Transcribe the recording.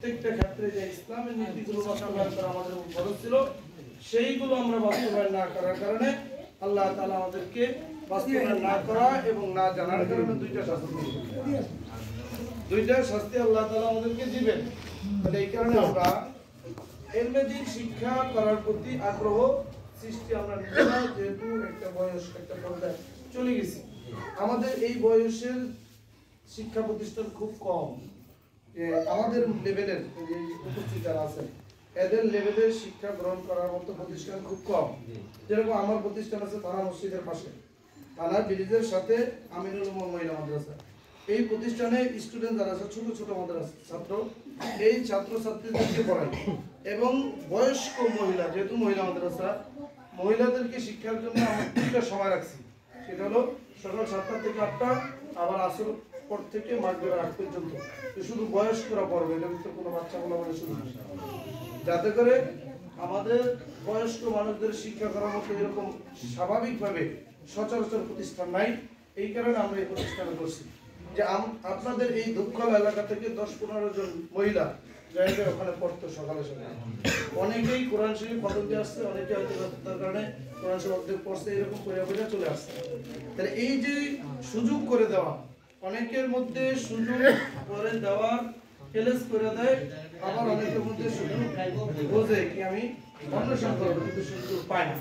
প্রত্যেকটা ক্ষেত্রে যে ইসলামের নীতিগুলো বাস্তবায়ন করা আমাদের উপর ফরজ ছিল, সেইগুলো আমরা বাস্তবায়ন না করার কারণে আল্লাহ তাআলা আমাদেরকে বাস্তবায়ন না করা এবং না জানার কারণে দুইটা শাস্তি আল্লাহ তাআলা আমাদেরকে দিবেন। তাহলে এই কারণে আমরা ইলমে শিক্ষা করার প্রতি আগ্রহ সৃষ্টি আমরা নিজেরা, যেহেতু একটা বয়স একটা পর্যায়ে চলে গেছি, আমাদের এই বয়সের শিক্ষা প্রতিষ্ঠান খুব কম। আমাদের লেভেলের উপস্থিত যারা আছেন এদের লেভেলের শিক্ষা গ্রহণ করার মতো প্রতিষ্ঠান খুব কম। যেরকম আমার প্রতিষ্ঠান আছে থানা মসজিদের পাশে, থানা ব্রিজের সাথে আমিনুল উম্মাহ মহিলা মাদ্রাসা। এই প্রতিষ্ঠানে স্টুডেন্ট যারা আছে ছোট ছোট মাদ্রাসা ছাত্র, এই ছাত্রছাত্রীদেরকে পড়ায় এবং বয়স্ক মহিলা, যেহেতু মহিলা মাদ্রাসা, মহিলাদেরকে শিক্ষার জন্য আমরা দুইটা সময় রাখছি। সেটা হলো সকাল 7টা থেকে 8টা, আবার আসর পর থেকে মাগরিবের আগ পর্যন্ত। শুধু বয়স্করা পড়বে, এটার ভিতরে কোনো বাচ্চা বলা মানে শুরু, যাতে করে আমাদের বয়স্ক মানুষদের শিক্ষা করার মতো এরকম স্বাভাবিকভাবে সচরাচর প্রতিষ্ঠান নাই। এই কারণে আমরা এই প্রতিষ্ঠান করছি যে আপনাদের এই দুঃখল এলাকা থেকে 10-15 জন মহিলা জায়গায় ওখানে পড়তো সকালে সকালে। অনেকেই কোরআন শরীফ খতম দিয়ে আসছে, অনেকে হয়তো তার কারণে কোরআন শরীফ অর্ধেক পড়ছে, এরকম পড়া চলে আসছে। তাহলে এই যে সুযোগ করে দেওয়া, অনেকের মধ্যে সুযোগ করে দেওয়ার প্লেস করে দেয়, আবার অনেকের মধ্যে সুযোগ বোঝে কি আমি অন্বেষণ করবো কিন্তু সুযোগ পাই না।